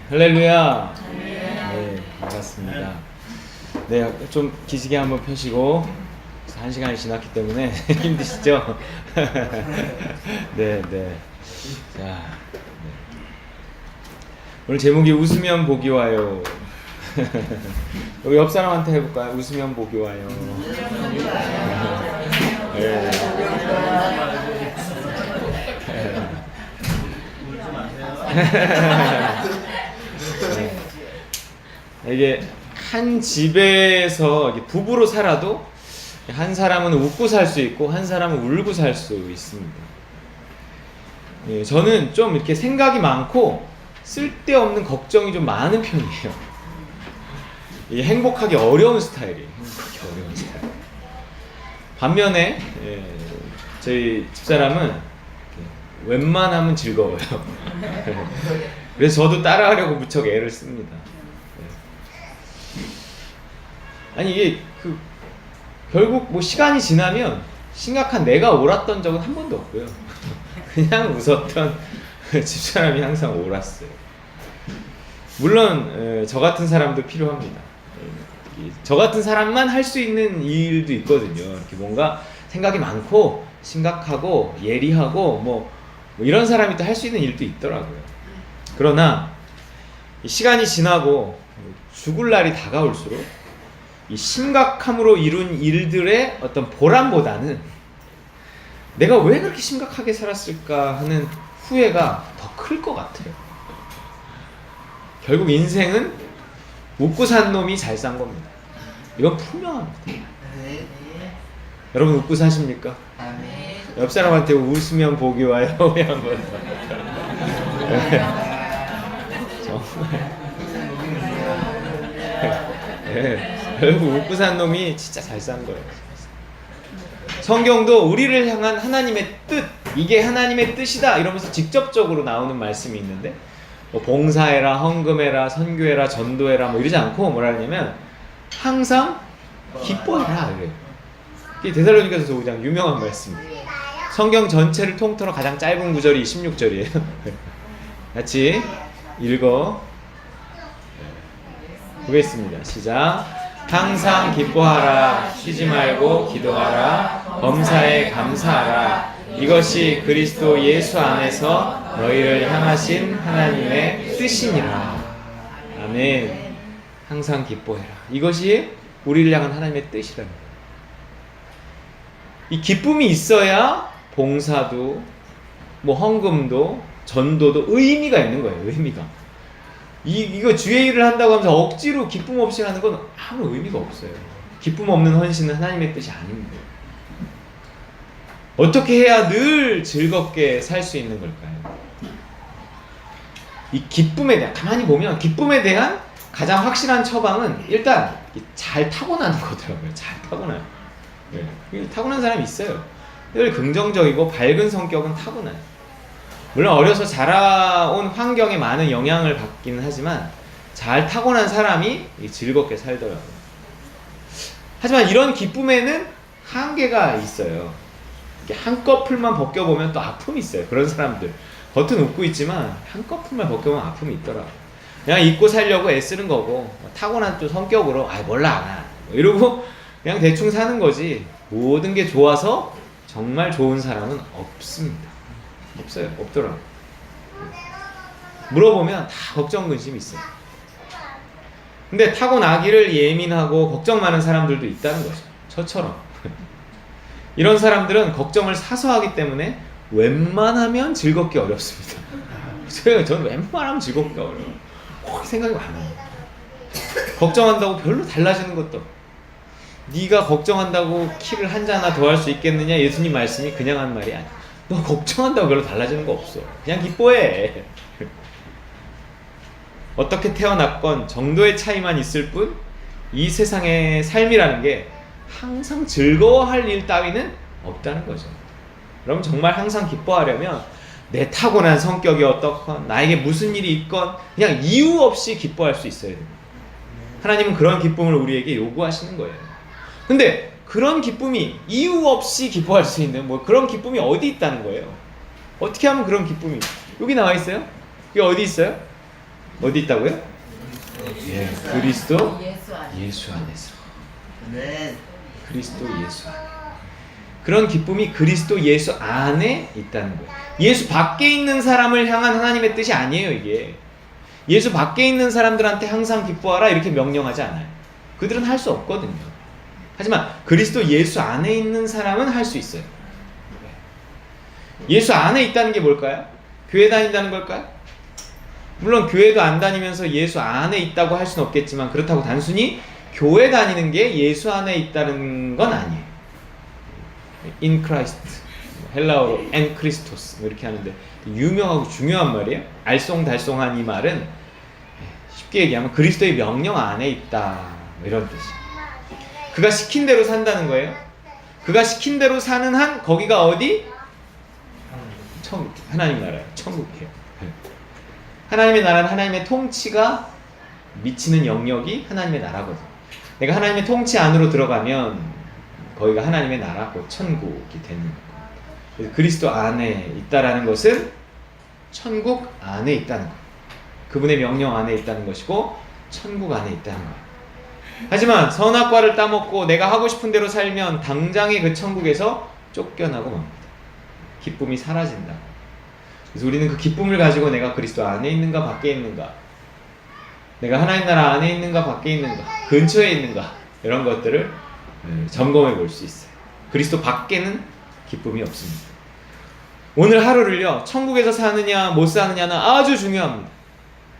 할렐루야. 네, 반갑습니다. 네, 좀 기지개 한번 펴시고 1시간이 지났기 때문에 힘드시죠? 네, 네. 자, 네. 오늘 제목이 웃으면 복이 와요. 여기 옆 사람한테 해볼까요? 웃으면 복이 와요. 네. 이게 한 집에서 부부로 살아도 한 사람은 웃고 살 수 있고 한 사람은 울고 살 수 있습니다. 예, 저는 좀 이렇게 생각이 많고 쓸데없는 걱정이 좀 많은 편이에요. 행복하기 어려운 스타일이에요. 행복하기 어려운 스타일. 반면에 저희 집사람은 웬만하면 즐거워요. 그래서 저도 따라하려고 무척 애를 씁니다. 아니 이게 결국 뭐 시간이 지나면 심각한 내가 옳았던 적은 한 번도 없고요. 그냥 웃었던 집사람이 항상 옳았어요. 물론 저 같은 사람도 필요합니다. 저 같은 사람만 할 수 있는 일도 있거든요. 이렇게 뭔가 생각이 많고 심각하고 예리하고 뭐 이런 사람이 또 할 수 있는 일도 있더라고요. 그러나 시간이 지나고 죽을 날이 다가올수록 이 심각함으로 이룬 일들의 어떤 보람보다는 내가 왜 그렇게 심각하게 살았을까 하는 후회가 더 클 것 같아요. 결국 인생은 웃고 산 놈이 잘 산 겁니다. 이건 분명합니다. 여러분 웃고 사십니까? 옆 사람한테 웃으면 복이 와요. 한번 정말 결국 웃고 산 놈이 진짜 잘 산 거예요. 성경도 우리를 향한 하나님의 뜻, 이게 하나님의 뜻이다 이러면서 직접적으로 나오는 말씀이 있는데 뭐 봉사해라, 헌금해라, 선교해라, 전도해라 뭐 이러지 않고 뭐라 하냐면 항상 기뻐해라 그래요. 이게 데살로니가서 5장 유명한 말씀이에요. 성경 전체를 통틀어 가장 짧은 구절이 16절이에요. 같이 읽어 보겠습니다. 시작. 항상 기뻐하라, 쉬지 말고 기도하라, 범사에 감사하라. 이것이 그리스도 예수 안에서 너희를 향하신 하나님의 뜻이니라. 아멘. 항상 기뻐해라. 이것이 우리를 향한 하나님의 뜻이라는 거예요. 이 기쁨이 있어야 봉사도, 뭐 헌금도, 전도도 의미가 있는 거예요. 의미가. 이거 주의 일을 한다고 하면서 억지로 기쁨 없이 하는 건 아무 의미가 없어요. 기쁨 없는 헌신은 하나님의 뜻이 아닙니다. 어떻게 해야 늘 즐겁게 살 수 있는 걸까요? 이 기쁨에 대한, 가만히 보면 기쁨에 대한 가장 확실한 처방은 일단 잘 타고나는 거더라고요. 잘 타고나요. 네. 타고난 사람이 있어요. 늘 긍정적이고 밝은 성격은 타고나요. 물론 어려서 자라온 환경에 많은 영향을 받기는 하지만 잘 타고난 사람이 즐겁게 살더라고요. 하지만 이런 기쁨에는 한계가 있어요. 한꺼풀만 벗겨보면 또 아픔이 있어요. 그런 사람들 겉은 웃고 있지만 한꺼풀만 벗겨보면 아픔이 있더라고요. 그냥 잊고 살려고 애쓰는 거고 타고난 또 성격으로 몰라 이러고 그냥 대충 사는 거지 모든 게 좋아서 정말 좋은 사람은 없습니다. 없어요. 없더라고요. 물어보면 다 걱정 근심이 있어요. 근데 타고나기를 예민하고 걱정 많은 사람들도 있다는 거죠. 저처럼. 이런 사람들은 걱정을 사서 하기 때문에 웬만하면 즐겁기 어렵습니다. 저는 웬만하면 즐겁기가 어려워요. 꼭 생각이 많아요. 걱정한다고 별로 달라지는 것도 없고. 네가 걱정한다고 키를 한 자나 더 할 수 있겠느냐? 예수님 말씀이 그냥 한 말이 아니야. 너 걱정한다고 별로 달라지는 거 없어. 그냥 기뻐해. 어떻게 태어났건 정도의 차이만 있을 뿐 이 세상의 삶이라는 게 항상 즐거워할 일 따위는 없다는 거죠. 그럼 정말 항상 기뻐하려면 내 타고난 성격이 어떻건 나에게 무슨 일이 있건 그냥 이유 없이 기뻐할 수 있어야 됩니다. 하나님은 그런 기쁨을 우리에게 요구하시는 거예요. 근데 그런 기쁨이 이유 없이 기뻐할 수 있는 뭐 그런 기쁨이 어디 있다는 거예요? 어떻게 하면 그런 기쁨이 여기 나와 있어요? 이게 어디 있어요? 어디 있다고요? 예, 그리스도 예수 안에. 예수 안에서. 네. 그리스도 예수 안에. 그런 기쁨이 그리스도 예수 안에 있다는 거예요. 예수 밖에 있는 사람을 향한 하나님의 뜻이 아니에요, 이게. 예수 밖에 있는 사람들한테 항상 기뻐하라 이렇게 명령하지 않아요. 그들은 할 수 없거든요. 하지만 그리스도 예수 안에 있는 사람은 할 수 있어요. 예수 안에 있다는 게 뭘까요? 교회 다닌다는 걸까요? 물론 교회도 안 다니면서 예수 안에 있다고 할 수는 없겠지만 그렇다고 단순히 교회 다니는 게 예수 안에 있다는 건 아니에요. In Christ, 헬라어로 en Christos 이렇게 하는데 유명하고 중요한 말이에요. 알쏭달쏭한 이 말은 쉽게 얘기하면 그리스도의 명령 안에 있다 이런 뜻이에요. 그가 시킨 대로 산다는 거예요. 그가 시킨 대로 사는 한 거기가 어디? 천국, 하나님 나라예요. 천국이에요. 하나님의 나라는 하나님의 통치가 미치는 영역이 하나님의 나라거든요. 내가 하나님의 통치 안으로 들어가면 거기가 하나님의 나라, 곧 천국이 되는 거예요. 그래서 그리스도 안에 있다라는 것은 천국 안에 있다는 거예요. 그분의 명령 안에 있다는 것이고 천국 안에 있다는 거예요. 하지만 선악과를 따먹고 내가 하고 싶은 대로 살면 당장의 그 천국에서 쫓겨나고 맙니다. 기쁨이 사라진다. 그래서 우리는 그 기쁨을 가지고 내가 그리스도 안에 있는가 밖에 있는가, 내가 하나님 나라 안에 있는가 밖에 있는가, 근처에 있는가 이런 것들을 점검해 볼 수 있어요. 그리스도 밖에는 기쁨이 없습니다. 오늘 하루를요, 천국에서 사느냐 못 사느냐는 아주 중요합니다.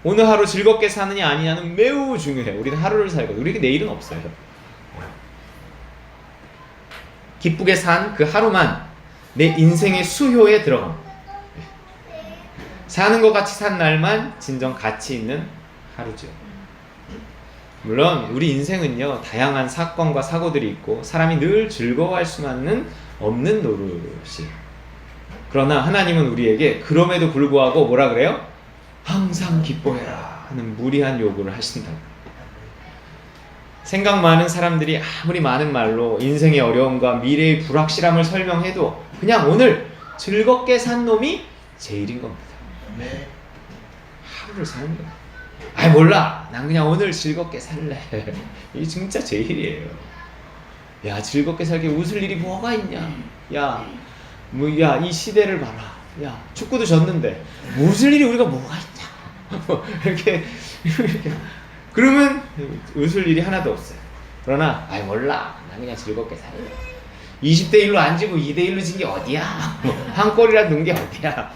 오늘 하루 즐겁게 사느냐 아니냐는 매우 중요해요. 우리는 하루를 살거든요. 우리에게 내일은 없어요. 기쁘게 산 그 하루만 내 인생의 수효에 들어갑니다. 사는 것 같이 산 날만 진정 가치 있는 하루죠. 물론 우리 인생은요, 다양한 사건과 사고들이 있고 사람이 늘 즐거워할 수만은 없는 노릇이에요. 그러나 하나님은 우리에게 그럼에도 불구하고 뭐라 그래요? 항상 기뻐해라 하는 무리한 요구를 하신다고. 생각 많은 사람들이 아무리 많은 말로 인생의 어려움과 미래의 불확실함을 설명해도 그냥 오늘 즐겁게 산 놈이 제일인 겁니다. 네. 하루를 사는 거야. 아이 몰라, 난 그냥 오늘 즐겁게 살래. 이게 진짜 제일이에요. 야, 즐겁게 살게 웃을 일이 뭐가 있냐. 야, 이 시대를 봐라. 야, 축구도 졌는데 웃을 일이 우리가 뭐가 있냐. 이렇게 그러면 웃을 일이 하나도 없어요. 그러나 아이 몰라, 난 그냥 즐겁게 살래. 20대 1로 안 지고 2대 1로 진 게 어디야. 한 골이라 넣은 게 어디야.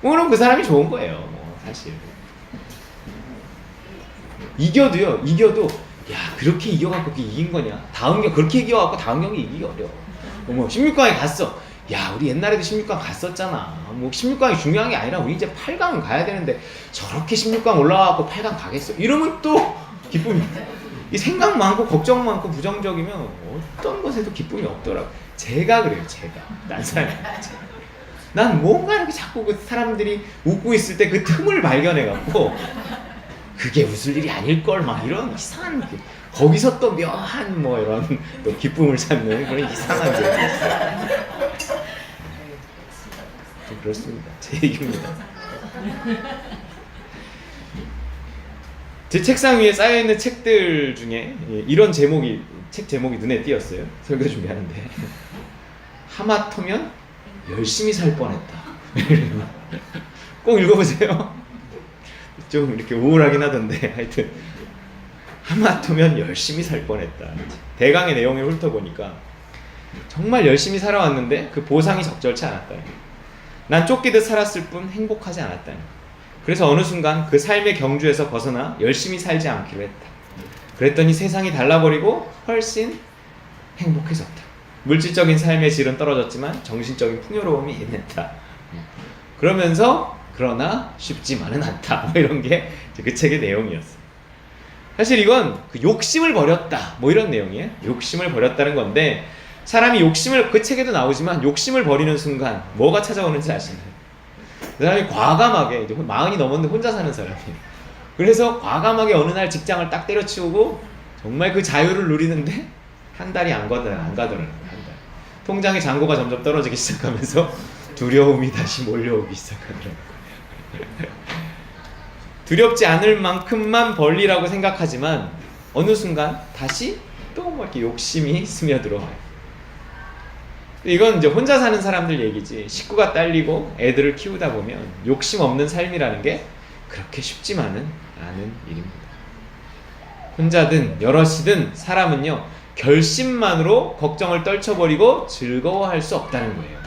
그럼 그 사람이 좋은 거예요. 사실 이겨도 야, 그렇게 이겨갖고 그게 이긴 거냐. 다음 경 그렇게 이겨갖고 다음 경기 이기기 어려워. 16강에 갔어. 야, 우리 옛날에도 16강 갔었잖아. 16강이 중요한 게 아니라 우리 이제 8강 가야 되는데 저렇게 16강 올라가고 8강 가겠어? 이러면 또 기쁨이. 이 생각 많고 걱정 많고 부정적이면 어떤 것에도 기쁨이 없더라고. 제가 그래요. 난 사람. 난 뭔가 이렇게 자꾸 그 사람들이 웃고 있을 때 그 틈을 발견해갖고 그게 웃을 일이 아닐걸 막 이런 이상한 거기서 또 묘한 이런 또 기쁨을 찾는 그런 이상한 게 있어요. 좀 그렇습니다. 제 얘기입니다. 제 책상 위에 쌓여있는 책들 중에 이런 책 제목이 눈에 띄었어요. 설교 준비하는데 하마터면 열심히 살 뻔했다. 꼭 읽어보세요. 좀 이렇게 우울하긴 하던데 하여튼 하마터면 열심히 살 뻔했다. 대강의 내용을 훑어보니까 정말 열심히 살아왔는데 그 보상이 적절치 않았다. 난 쫓기듯 살았을 뿐 행복하지 않았다. 그래서 어느 순간 그 삶의 경주에서 벗어나 열심히 살지 않기로 했다. 그랬더니 세상이 달라버리고 훨씬 행복해졌다. 물질적인 삶의 질은 떨어졌지만 정신적인 풍요로움이 임했다. 그러나 쉽지만은 않다. 이런 게 그 책의 내용이었어요. 사실 이건 그 욕심을 버렸다. 이런 내용이에요. 욕심을 버렸다는 건데 사람이 그 책에도 나오지만 욕심을 버리는 순간 뭐가 찾아오는지 아시나요? 그 사람이 과감하게 이제 40이 넘었는데 혼자 사는 사람이에요. 그래서 과감하게 어느 날 직장을 딱 때려치우고 정말 그 자유를 누리는데 한 달이 안 가더라고요. 한 달. 통장의 잔고가 점점 떨어지기 시작하면서 두려움이 다시 몰려오기 시작하더라고요. 두렵지 않을 만큼만 벌리라고 생각하지만 어느 순간 다시 또 뭐 이렇게 욕심이 스며들어와요. 이건 이제 혼자 사는 사람들 얘기지. 식구가 딸리고 애들을 키우다 보면 욕심 없는 삶이라는 게 그렇게 쉽지만은 않은 일입니다. 혼자든 여럿이든 사람은요, 결심만으로 걱정을 떨쳐버리고 즐거워할 수 없다는 거예요.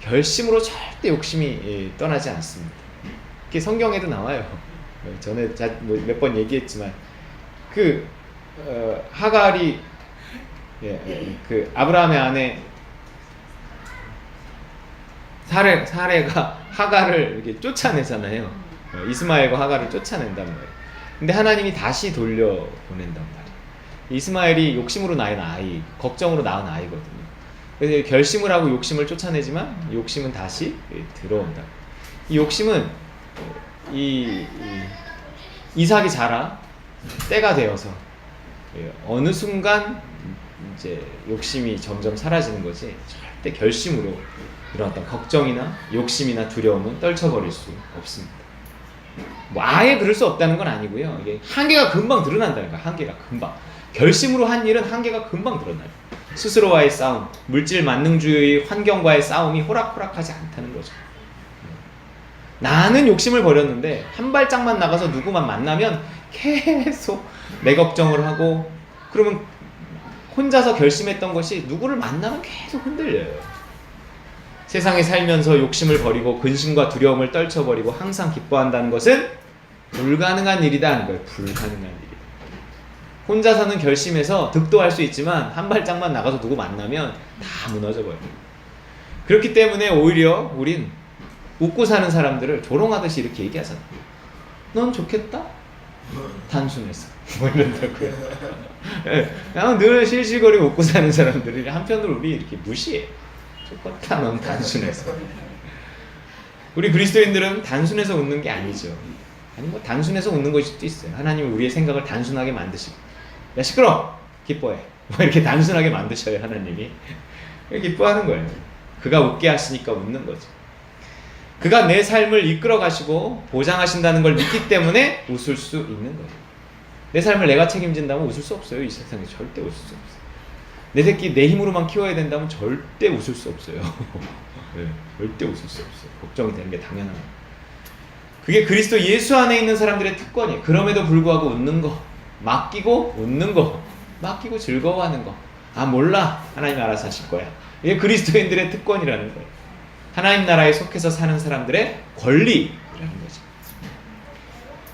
결심으로 절대 욕심이 떠나지 않습니다. 그게 성경에도 나와요. 전에 몇 번 얘기했지만 하갈이 그 아브라함의 아내 사레가 하갈을 이렇게 쫓아내잖아요. 이스마엘과 하갈을 쫓아낸단 말이에요. 근데 하나님이 다시 돌려보낸단 말이에요. 이스마엘이 욕심으로 낳은 아이, 걱정으로 낳은 아이거든요. 그래서 결심을 하고 욕심을 쫓아내지만 욕심은 다시 들어온다. 이 욕심은 이삭이 자라 때가 되어서 어느 순간 이제 욕심이 점점 사라지는 거지, 절대 결심으로 이런 어떤 걱정이나 욕심이나 두려움은 떨쳐버릴 수 없습니다. 뭐 아예 그럴 수 없다는 건 아니고요. 이게 한계가 금방 드러난다는 거야. 한계가 금방. 결심으로 한 일은 한계가 금방 드러나요. 스스로와의 싸움, 물질 만능주의 환경과의 싸움이 호락호락하지 않다는 거죠. 나는 욕심을 버렸는데 한 발짝만 나가서 누구만 만나면 계속 내 걱정을 하고, 그러면 혼자서 결심했던 것이 누구를 만나면 계속 흔들려요. 세상에 살면서 욕심을 버리고 근심과 두려움을 떨쳐버리고 항상 기뻐한다는 것은 불가능한 일이다 하는 거예요. 불가능한 일이다. 혼자서는 결심해서 득도할 수 있지만 한 발짝만 나가서 누구 만나면 다 무너져버려요. 그렇기 때문에 오히려 우린 웃고 사는 사람들을 조롱하듯이 이렇게 얘기하잖아. 넌 좋겠다? 단순해서 뭐 이런다고요. 그냥 늘 실실거리고 웃고 사는 사람들이 한편으로 우리 이렇게 무시해. 좋겠다, 넌 단순해서. 우리 그리스도인들은 단순해서 웃는 게 아니죠. 아니 뭐 단순해서 웃는 것일 수도 있어요. 하나님은 우리의 생각을 단순하게 만드시고, 야 시끄러워, 기뻐해, 뭐 이렇게 단순하게 만드셔요. 하나님이 기뻐하는 거예요. 그가 웃게 하시니까 웃는 거죠. 그가 내 삶을 이끌어 가시고 보장하신다는 걸 믿기 때문에 웃을 수 있는 거예요. 내 삶을 내가 책임진다면 웃을 수 없어요. 이 세상에 절대 웃을 수 없어요. 내 새끼 내 힘으로만 키워야 된다면 절대 웃을 수 없어요. 네, 절대 웃을 수 없어요. 걱정이 되는 게 당연한 거예요. 그게 그리스도 예수 안에 있는 사람들의 특권이에요. 그럼에도 불구하고 웃는 거, 맡기고 웃는 거, 맡기고 즐거워하는 거. 아 몰라, 하나님 알아서 하실 거야. 이게 그리스도인들의 특권이라는 거예요. 하나님 나라에 속해서 사는 사람들의 권리라는 거죠.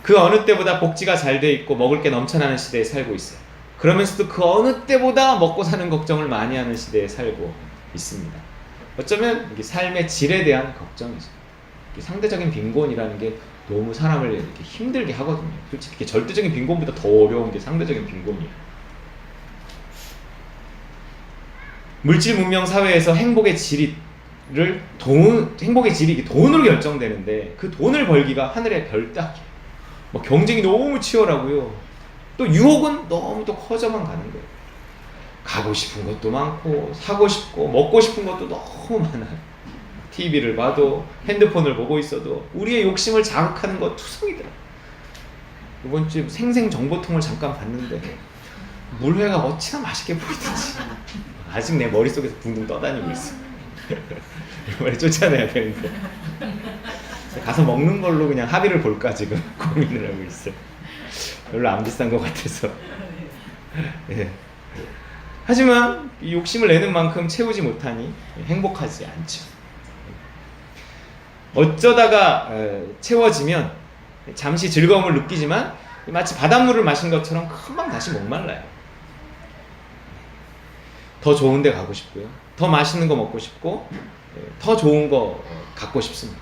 그 어느 때보다 복지가 잘 돼 있고 먹을 게 넘쳐나는 시대에 살고 있어요. 그러면서도 그 어느 때보다 먹고 사는 걱정을 많이 하는 시대에 살고 있습니다. 어쩌면 이게 삶의 질에 대한 걱정이죠. 상대적인 빈곤이라는 게 너무 사람을 이렇게 힘들게 하거든요. 솔직히 절대적인 빈곤보다 더 어려운 게 상대적인 빈곤이에요. 물질 문명 사회에서 행복의 질이 돈으로 결정되는데, 그 돈을 벌기가 하늘의 별 따기. 뭐 경쟁이 너무 치열하고요. 또 유혹은 너무 또 커져만 가는 거예요. 가고 싶은 것도 많고, 사고 싶고, 먹고 싶은 것도 너무 많아요. TV를 봐도, 핸드폰을 보고 있어도 우리의 욕심을 자극하는 거 투성이더라고요. 이번 주에 생생정보통을 잠깐 봤는데 물회가 어찌나 맛있게 보이든지 아직 내 머릿속에서 붕붕 떠다니고 있어. 이번에 쫓아내야 되는데 가서 먹는 걸로 그냥 합의를 볼까 지금 고민을 하고 있어요. 별로 안 비싼 것 같아서. 네. 하지만 이 욕심을 내는 만큼 채우지 못하니 행복하지 않죠. 어쩌다가 채워지면 잠시 즐거움을 느끼지만 마치 바닷물을 마신 것처럼 금방 다시 목말라요. 더 좋은 데 가고 싶고요. 더 맛있는 거 먹고 싶고, 더 좋은 거 갖고 싶습니다.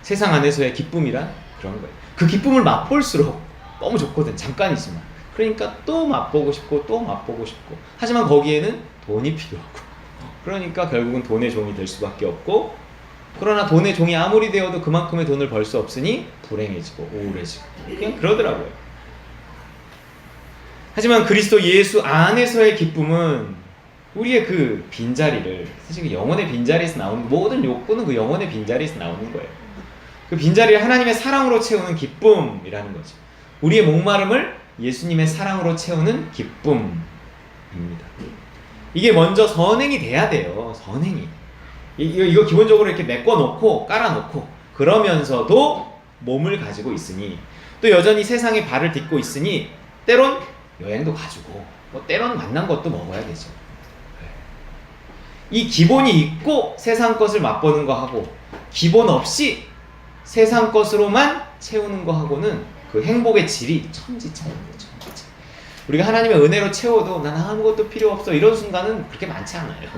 세상 안에서의 기쁨이란 그런 거예요. 그 기쁨을 맛볼수록 너무 좋거든. 잠깐이지만. 그러니까 또 맛보고 싶고 또 맛보고 싶고. 하지만 거기에는 돈이 필요하고. 그러니까 결국은 돈의 종이 될 수밖에 없고, 그러나 돈의 종이 아무리 되어도 그만큼의 돈을 벌 수 없으니 불행해지고 우울해지고 그냥 그러더라고요. 하지만 그리스도 예수 안에서의 기쁨은 우리의 그 빈자리를, 사실 그 영혼의 빈자리에서 나오는 모든 욕구는 그 영혼의 빈자리에서 나오는 거예요. 그 빈자리를 하나님의 사랑으로 채우는 기쁨이라는 거죠. 우리의 목마름을 예수님의 사랑으로 채우는 기쁨입니다. 이게 먼저 선행이 돼야 돼요. 선행이. 이거 기본적으로 이렇게 메꿔놓고 깔아놓고 그러면서도 몸을 가지고 있으니 또 여전히 세상에 발을 딛고 있으니 때론 여행도 가지고 뭐 때론 만난 것도 먹어야 되죠. 이 기본이 있고 세상 것을 맛보는 거 하고 기본 없이 세상 것으로만 채우는 거 하고는 그 행복의 질이 천지 차이입니다. 천지 차이. 우리가 하나님의 은혜로 채워도 난 아무것도 필요 없어 이런 순간은 그렇게 많지 않아요.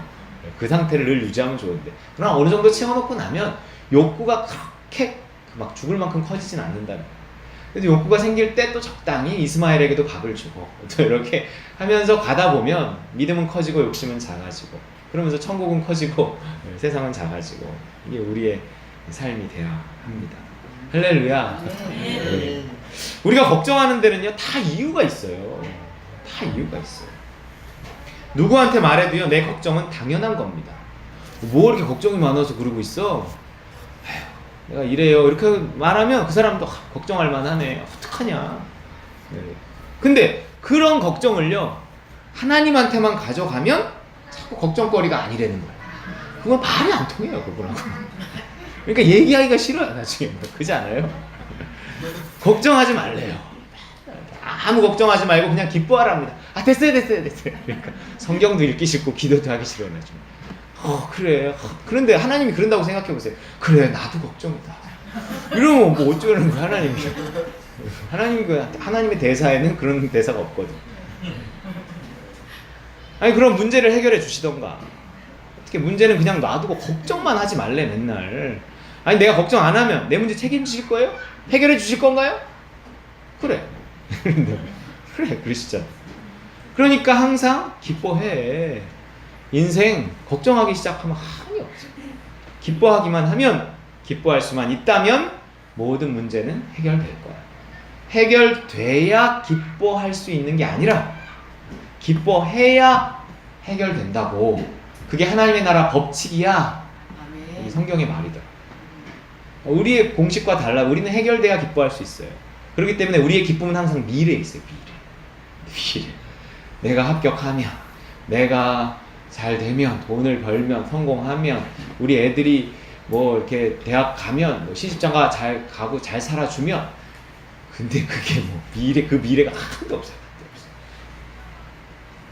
그 상태를 늘 유지하면 좋은데 그러나 어느 정도 채워놓고 나면 욕구가 그렇게 막 죽을 만큼 커지진 않는다는 거예요. 그래서 욕구가 생길 때 또 적당히 이스마엘에게도 밥을 주고 또 이렇게 하면서 가다 보면 믿음은 커지고 욕심은 작아지고 그러면서 천국은 커지고 세상은 작아지고 이게 우리의 삶이 돼야 합니다. 할렐루야. 네. 우리가 걱정하는 데는요 다 이유가 있어요. 다 이유가 있어요. 누구한테 말해도요 내 걱정은 당연한 겁니다. 뭐 이렇게 걱정이 많아서 그러고 있어? 에휴, 내가 이래요 이렇게 말하면 그 사람도 걱정할 만하네. 어떡하냐. 네. 근데 그런 걱정을요 하나님한테만 가져가면 자꾸 걱정거리가 아니라는 거예요. 그건 말이 안 통해요 그분하고. 그러니까 얘기하기가 싫어요 나중에. 그렇지 않아요? 걱정하지 말래요. 아무 걱정하지 말고 그냥 기뻐하랍니다. 아 됐어요. 그러니까 성경도 읽기 싫고 기도도 하기 싫어요 나중에. 그래. 그런데 하나님이 그런다고 생각해 보세요. 그래 나도 걱정이다. 이러면 뭐 어쩌라는 거야 하나님이. 하나님의 대사에는 그런 대사가 없거든. 아니 그럼 문제를 해결해 주시던가. 어떻게 문제는 그냥 놔두고 걱정만 하지 말래 맨날. 아니 내가 걱정 안 하면 내 문제 책임지실 거예요? 해결해 주실 건가요? 그래. 그래 그러시잖아. 그러니까 항상 기뻐해. 인생 걱정하기 시작하면 한이 없어. 기뻐하기만 하면 기뻐할 수만 있다면 모든 문제는 해결될 거야. 해결돼야 기뻐할 수 있는 게 아니라 기뻐해야 해결된다고. 그게 하나님의 나라 법칙이야. 이 성경의 말이다. 우리의 공식과 달라. 우리는 해결돼야 기뻐할 수 있어요. 그렇기 때문에 우리의 기쁨은 항상 미래에 있어요. 미래. 내가 합격하면, 내가 잘 되면, 돈을 벌면, 성공하면, 우리 애들이 뭐 이렇게 대학 가면, 뭐 시집장가 잘 가고 잘 살아주면. 근데 그게 뭐 그 미래가 하나도 없어요.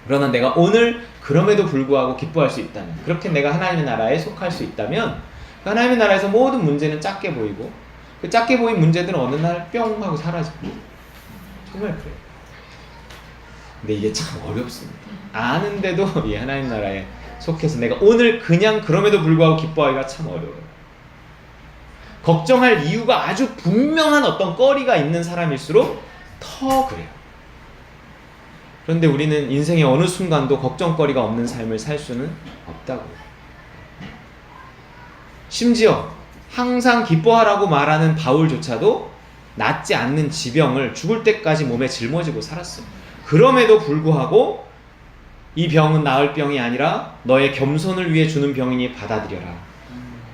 그러나 내가 오늘 그럼에도 불구하고 기뻐할 수 있다면, 그렇게 내가 하나님의 나라에 속할 수 있다면 그 하나님의 나라에서 모든 문제는 작게 보이고 그 작게 보인 문제들은 어느 날 뿅 하고 사라지고. 정말 그래요. 근데 이게 참 어렵습니다. 아는데도 이 하나님 나라에 속해서 내가 오늘 그냥 그럼에도 불구하고 기뻐하기가 참 어려워요. 걱정할 이유가 아주 분명한 어떤 거리가 있는 사람일수록 더 그래요. 그런데 우리는 인생의 어느 순간도 걱정거리가 없는 삶을 살 수는 없다고. 심지어 항상 기뻐하라고 말하는 바울조차도 낫지 않는 지병을 죽을 때까지 몸에 짊어지고 살았어요. 그럼에도 불구하고 이 병은 나을 병이 아니라 너의 겸손을 위해 주는 병이니 받아들여라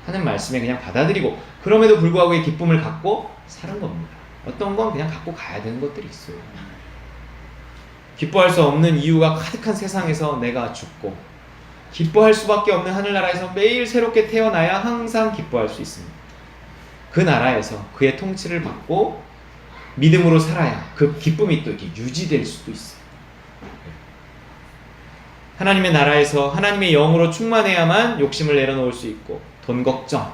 하는 말씀에 그냥 받아들이고 그럼에도 불구하고 이 기쁨을 갖고 사는 겁니다. 어떤 건 그냥 갖고 가야 되는 것들이 있어요. 기뻐할 수 없는 이유가 가득한 세상에서 내가 죽고 기뻐할 수밖에 없는 하늘나라에서 매일 새롭게 태어나야 항상 기뻐할 수 있습니다. 그 나라에서 그의 통치를 받고 믿음으로 살아야 그 기쁨이 또 이렇게 유지될 수도 있어요. 하나님의 나라에서 하나님의 영으로 충만해야만 욕심을 내려놓을 수 있고 돈 걱정,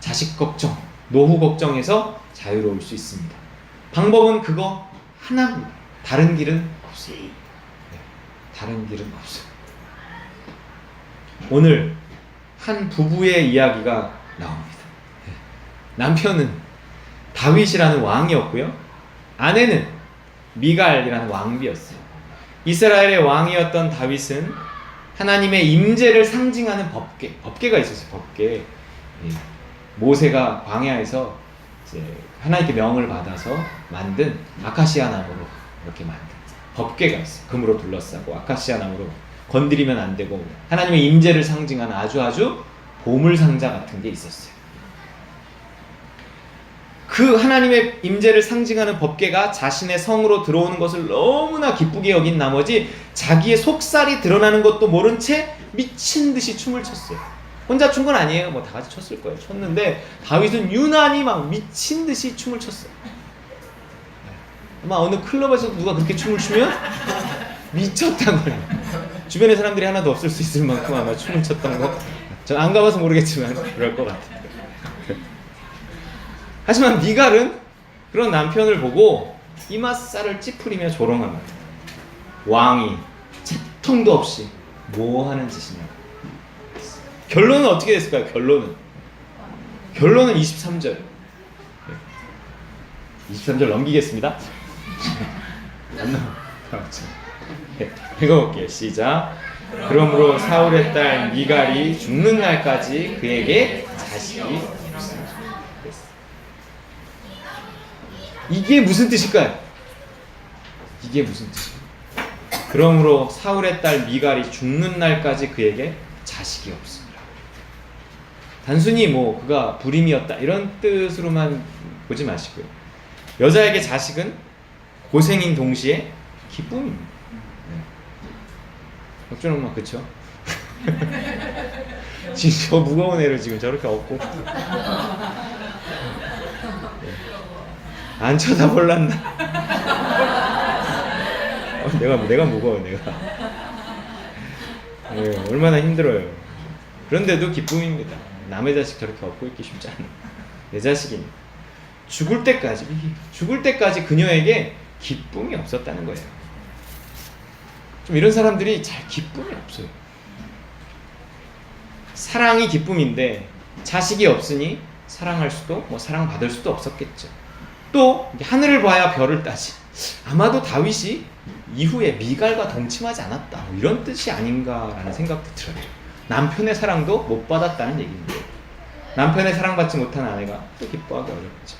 자식 걱정, 노후 걱정에서 자유로울 수 있습니다. 방법은 그거 하나입니다. 다른 길은 없어요. 다른 길은 없어요. 오늘 한 부부의 이야기가 나옵니다. 남편은 다윗이라는 왕이었고요. 아내는 미갈이라는 왕비였어요. 이스라엘의 왕이었던 다윗은 하나님의 임재를 상징하는 법궤가 있었어요. 법궤. 모세가 광야에서 이제 하나님께 명을 받아서 만든 아카시아 나무로 이렇게 만든 법궤가 있어요. 금으로 둘러싸고 아카시아 나무로 건드리면 안 되고 하나님의 임재를 상징하는 아주 보물 상자 같은 게 있었어요. 그 하나님의 임재를 상징하는 법궤가 자신의 성으로 들어오는 것을 너무나 기쁘게 여긴 나머지 자기의 속살이 드러나는 것도 모른 채 미친 듯이 춤을 췄어요. 혼자 춘 건 아니에요. 뭐 다 같이 췄을 거예요. 췄는데 다윗은 유난히 막 미친 듯이 춤을 췄어요. 아마 어느 클럽에서 누가 그렇게 춤을 추면 미쳤다고요. 주변에 사람들이 하나도 없을 수 있을 만큼 아마 춤을 췄던 거. 전 안 가봐서 모르겠지만 그럴 것 같아요. 하지만 미갈은 그런 남편을 보고 이맛살을 찌푸리며 조롱합니다. 왕이 채통도 없이 뭐 하는 짓이냐. 결론은 어떻게 됐을까요? 결론은 23절. 23절 넘기겠습니다. 안 나와. 읽어볼게요. 시작. 그러므로 사울의 딸 미갈이 죽는 날까지 그에게 자식이 없습니다. 이게 무슨 뜻일까요? 이게 무슨 뜻일까요? 그러므로 사울의 딸 미갈이 죽는 날까지 그에게 자식이 없습니다. 단순히 뭐 그가 불임이었다 이런 뜻으로만 보지 마시고요. 여자에게 자식은 고생인 동시에 기쁨입니다. 혁준 엄마 그쵸? 지금 저 무거운 애를 지금 저렇게 업고 안 쳐다볼란다. 내가 무거워 내가. 얼마나 힘들어요. 그런데도 기쁨입니다. 남의 자식 저렇게 업고 있기 쉽지 않아. 내 자식이니 죽을 때까지 그녀에게 기쁨이 없었다는 거예요. 좀 이런 사람들이 잘 기쁨이 없어요. 사랑이 기쁨인데 자식이 없으니 사랑할 수도 사랑받을 수도 없었겠죠. 또 하늘을 봐야 별을 따지. 아마도 다윗이 이후에 미갈과 동침하지 않았다 이런 뜻이 아닌가라는 생각도 들어요. 남편의 사랑도 못 받았다는 얘기입니다. 남편의 사랑받지 못한 아내가 또 기뻐하기 어렵죠.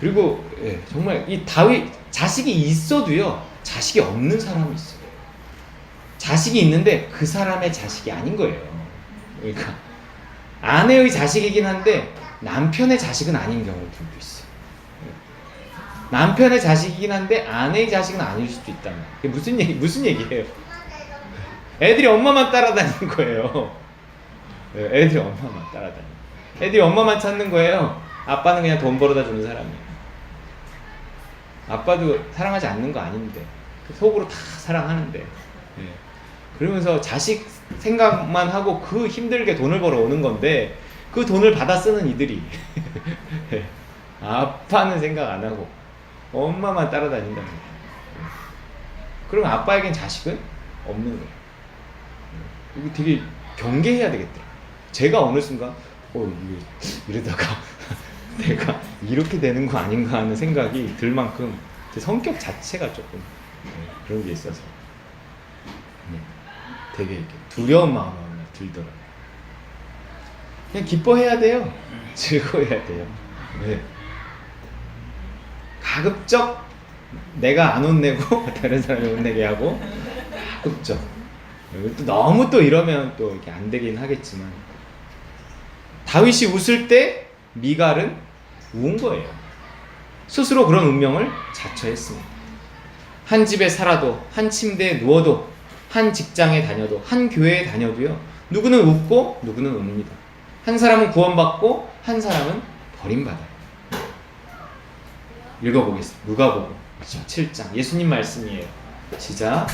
그리고 정말 이 다윗 자식이 있어도요 자식이 없는 사람이 있어요. 자식이 있는데 그 사람의 자식이 아닌 거예요. 그러니까 아내의 자식이긴 한데 남편의 자식은 아닌 경우들도 있어요. 남편의 자식이긴 한데 아내의 자식은 아닐 수도 있다는. 그게 무슨 얘기예요? 애들이 엄마만 따라다니는 거예요. 애들이 엄마만 따라다니는. 애들이 엄마만 찾는 거예요. 아빠는 그냥 돈 벌어다 주는 사람이에요. 아빠도 사랑하지 않는 거 아닌데 속으로 다 사랑하는데. 그러면서 자식 생각만 하고 그 힘들게 돈을 벌어 오는 건데 그 돈을 받아 쓰는 이들이 아빠는 생각 안 하고 엄마만 따라다닌다는 거예요. 그럼 아빠에겐 자식은 없는 거예요. 이거 되게 경계해야 되겠다. 제가 어느 순간 이러다가 내가 이렇게 되는 거 아닌가 하는 생각이 들 만큼 제 성격 자체가 조금 그런 게 있어서 되게 이렇게 두려운 마음이 들더라고요. 그냥 기뻐해야 돼요. 즐거워해야 돼요. 가급적 내가 안 혼내고 다른 사람이 혼내게 하고 가급적. 또 너무 또 이러면 또 이렇게 안 되긴 하겠지만 다윗이 웃을 때 미갈은 우은 거예요. 스스로 그런 운명을 자처했습니다. 한 집에 살아도, 한 침대에 누워도, 한 직장에 다녀도, 한 교회에 다녀도요 누구는 웃고 누구는 웁니다. 한 사람은 구원받고 한 사람은 버림받아요. 읽어보겠습니다. 누가복음 7장 예수님 말씀이에요. 시작.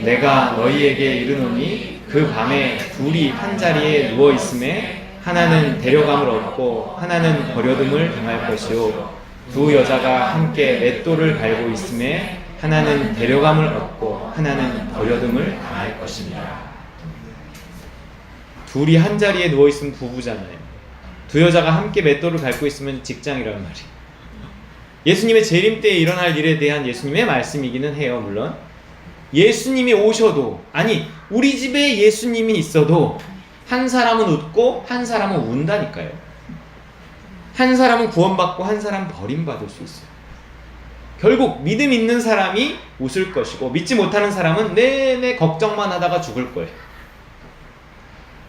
내가 너희에게 이르노니 그 밤에 둘이 한 자리에 누워 있음에 하나는 데려감을 얻고 하나는 버려둠을 당할 것이요 두 여자가 함께 맷돌을 갈고 있음에 하나는 데려감을 얻고 하나는 버려둠을 당할 것입니다. 둘이 한 자리에 누워 있으면 부부잖아요. 두 여자가 함께 맷돌을 밟고 있으면 직장이란 말이에요. 예수님의 재림 때에 일어날 일에 대한 예수님의 말씀이기는 해요. 물론 예수님이 오셔도, 아니 우리 집에 예수님이 있어도 한 사람은 웃고 한 사람은 운다니까요. 한 사람은 구원받고 한 사람은 버림받을 수 있어요. 결국 믿음 있는 사람이 웃을 것이고 믿지 못하는 사람은 내내 걱정만 하다가 죽을 거예요.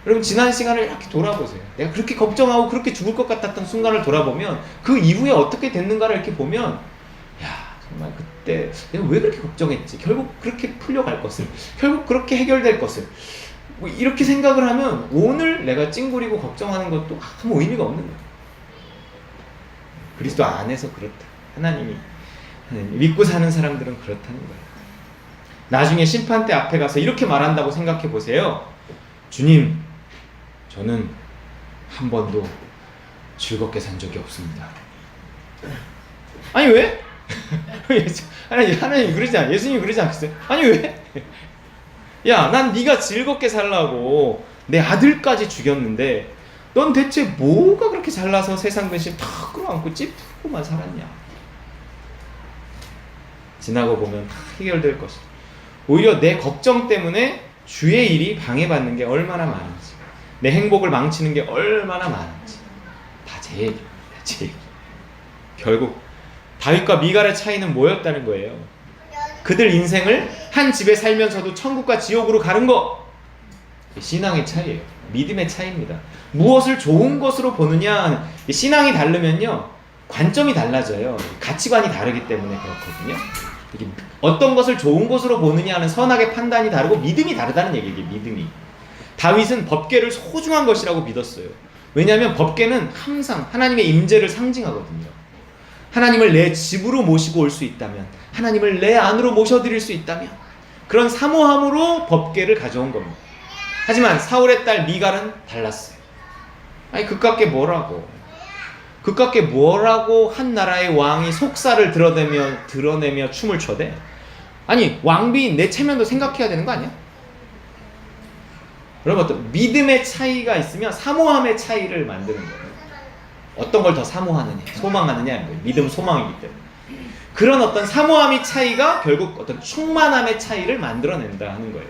여러분 지난 시간을 이렇게 돌아보세요. 내가 그렇게 걱정하고 그렇게 죽을 것 같았던 순간을 돌아보면 그 이후에 어떻게 됐는가를 이렇게 보면 야 정말 그때 내가 왜 그렇게 걱정했지? 결국 그렇게 풀려갈 것을, 결국 그렇게 해결될 것을 뭐 이렇게 생각을 하면 오늘 내가 찡그리고 걱정하는 것도 아무 의미가 없는 거예요. 그리스도 안에서 그렇다. 하나님 믿고 사는 사람들은 그렇다는 거예요. 나중에 심판대 앞에 가서 이렇게 말한다고 생각해 보세요. 주님, 저는 한 번도 즐겁게 산 적이 없습니다. 아니 왜? 하나님 그러지 않아요? 예수님이 그러지 않겠어요? 아니 왜? 야, 난 네가 즐겁게 살라고 내 아들까지 죽였는데 넌 대체 뭐가 그렇게 잘나서 세상 근심 다 끌어안고 찌푸고만 살았냐? 지나고 보면 다 해결될 것이다. 오히려 내 걱정 때문에 주의 일이 방해받는 게 얼마나 많은지, 내 행복을 망치는 게 얼마나 많은지 다 제 얘기입니다. 제 얘기. 결국 다윗과 미갈의 차이는 뭐였다는 거예요? 그들 인생을 한 집에 살면서도 천국과 지옥으로 가는 거. 신앙의 차이예요. 믿음의 차이입니다. 무엇을 좋은 것으로 보느냐, 신앙이 다르면요 관점이 달라져요. 가치관이 다르기 때문에 그렇거든요. 이게 어떤 것을 좋은 것으로 보느냐 하는 선악의 판단이 다르고 믿음이 다르다는 얘기예요. 믿음이. 다윗은 법궤를 소중한 것이라고 믿었어요. 왜냐하면 법궤는 항상 하나님의 임재를 상징하거든요. 하나님을 내 집으로 모시고 올 수 있다면, 하나님을 내 안으로 모셔드릴 수 있다면, 그런 사모함으로 법궤를 가져온 겁니다. 하지만 사울의 딸 미갈은 달랐어요. 아니 그깟게 뭐라고 한 나라의 왕이 속살을 드러내며 춤을 춰대? 아니 왕비인 내 체면도 생각해야 되는 거 아니야? 여러분 어떤 믿음의 차이가 있으면 사모함의 차이를 만드는 거예요. 어떤 걸 더 사모하느냐, 소망하느냐, 믿음, 소망이기 때문에 그런 어떤 사모함의 차이가 결국 어떤 충만함의 차이를 만들어낸다 하는 거예요.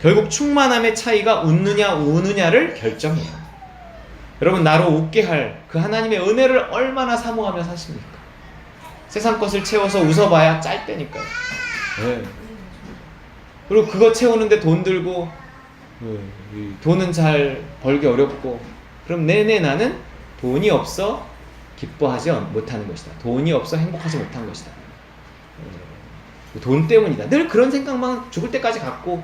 결국 충만함의 차이가 웃느냐 우느냐를 결정해요. 여러분 나로 웃게 할 그 하나님의 은혜를 얼마나 사모하며 사십니까? 세상 것을 채워서 웃어봐야 짧다니까요. 네. 그리고 그거 채우는데 돈 들고 돈은 잘 벌기 어렵고 그럼 내내 나는 돈이 없어 기뻐하지 못하는 것이다. 돈이 없어 행복하지 못한 것이다. 돈 때문이다. 늘 그런 생각만 죽을 때까지 갖고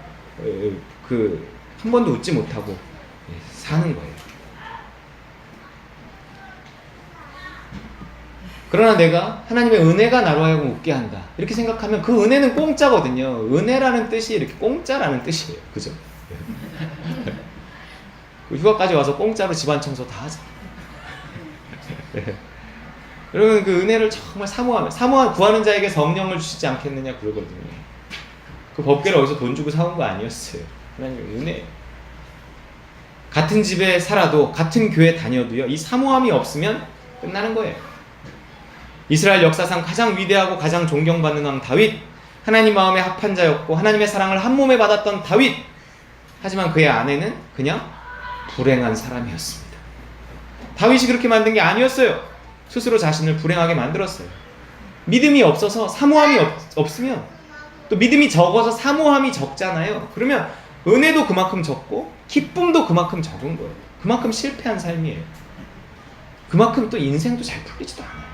한 번도 웃지 못하고 사는 거예요. 그러나 내가 하나님의 은혜가 나로 하여금 웃게 한다. 이렇게 생각하면 그 은혜는 공짜거든요. 은혜라는 뜻이 이렇게 공짜라는 뜻이에요. 그죠? 휴가까지 와서 공짜로 집안 청소 다 하자. 여러분 그 은혜를 정말 사모하면 구하는 자에게 성령을 주시지 않겠느냐 그러거든요. 그 법궤를 어디서 돈 주고 사온 거 아니었어요. 하나님의 은혜. 같은 집에 살아도 같은 교회 다녀도요 이 사모함이 없으면 끝나는 거예요. 이스라엘 역사상 가장 위대하고 가장 존경받는 왕 다윗, 하나님 마음에 합한 자였고 하나님의 사랑을 한 몸에 받았던 다윗. 하지만 그의 아내는 그냥 불행한 사람이었습니다. 다윗이 그렇게 만든 게 아니었어요. 스스로 자신을 불행하게 만들었어요. 믿음이 없어서 사모함이 없으면 또 믿음이 적어서 사모함이 적잖아요. 그러면 은혜도 그만큼 적고 기쁨도 그만큼 적은 거예요. 그만큼 실패한 삶이에요. 그만큼 또 인생도 잘 풀리지도 않아요.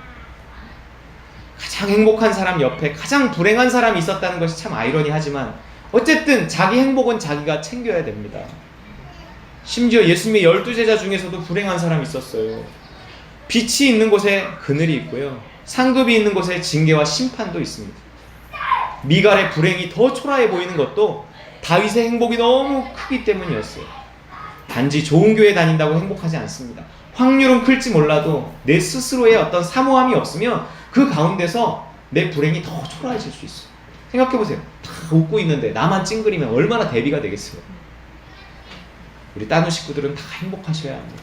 가장 행복한 사람 옆에 가장 불행한 사람이 있었다는 것이 참 아이러니하지만 어쨌든 자기 행복은 자기가 챙겨야 됩니다. 심지어 예수님의 12제자 중에서도 불행한 사람이 있었어요. 빛이 있는 곳에 그늘이 있고요. 상급이 있는 곳에 징계와 심판도 있습니다. 미갈의 불행이 더 초라해 보이는 것도 다윗의 행복이 너무 크기 때문이었어요. 단지 좋은 교회 다닌다고 행복하지 않습니다. 확률은 클지 몰라도 내 스스로의 어떤 사모함이 없으면 그 가운데서 내 불행이 더 초라해질 수 있어요. 생각해보세요. 다 웃고 있는데 나만 찡그리면 얼마나 대비가 되겠어요. 우리 따누 식구들은 다 행복하셔야 합니다.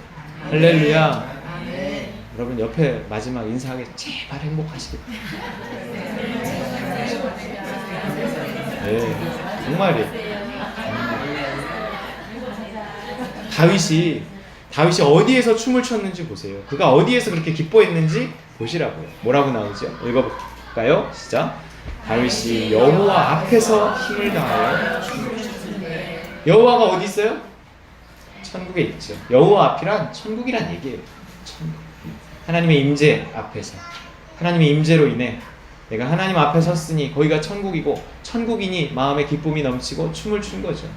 할렐루야. 아멘. 여러분 옆에 마지막 인사하게 제발 행복하시길. 네, 정말이에요. 다윗이 어디에서 춤을 췄는지 보세요. 그가 어디에서 그렇게 기뻐했는지 보시라고요. 뭐라고 나오죠? 읽어볼까요? 시작. 다윗이 여호와 앞에서 힘을 다하여 여호와가 어디 있어요? 천국에 있죠. 여호와 앞이란 천국이란 얘기예요. 천국. 하나님의 임재 앞에서, 하나님의 임재로 인해 내가 하나님 앞에 섰으니 거기가 천국이고, 천국이니 마음에 기쁨이 넘치고 춤을 춘 거죠.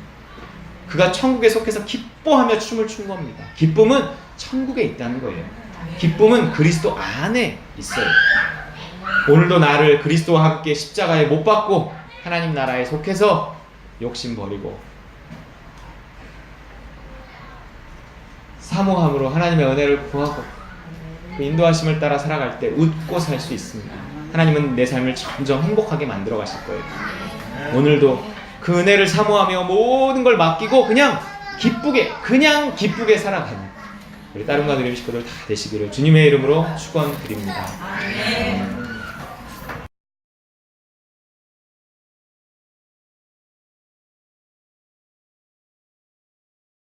그가 천국에 속해서 기뻐하며 춤을 춘 겁니다. 기쁨은 천국에 있다는 거예요. 기쁨은 그리스도 안에 있어요. 오늘도 나를 그리스도와 함께 십자가에 못 박고 하나님 나라에 속해서 욕심 버리고 사모함으로 하나님의 은혜를 구하고 그 인도하심을 따라 살아갈 때 웃고 살 수 있습니다. 하나님은 내 삶을 점점 행복하게 만들어 가실 거예요. 오늘도 그 은혜를 사모하며 모든 걸 맡기고 그냥 기쁘게 살아가는 우리 다른 가족 식구들 다 되시기를 주님의 이름으로 축원드립니다.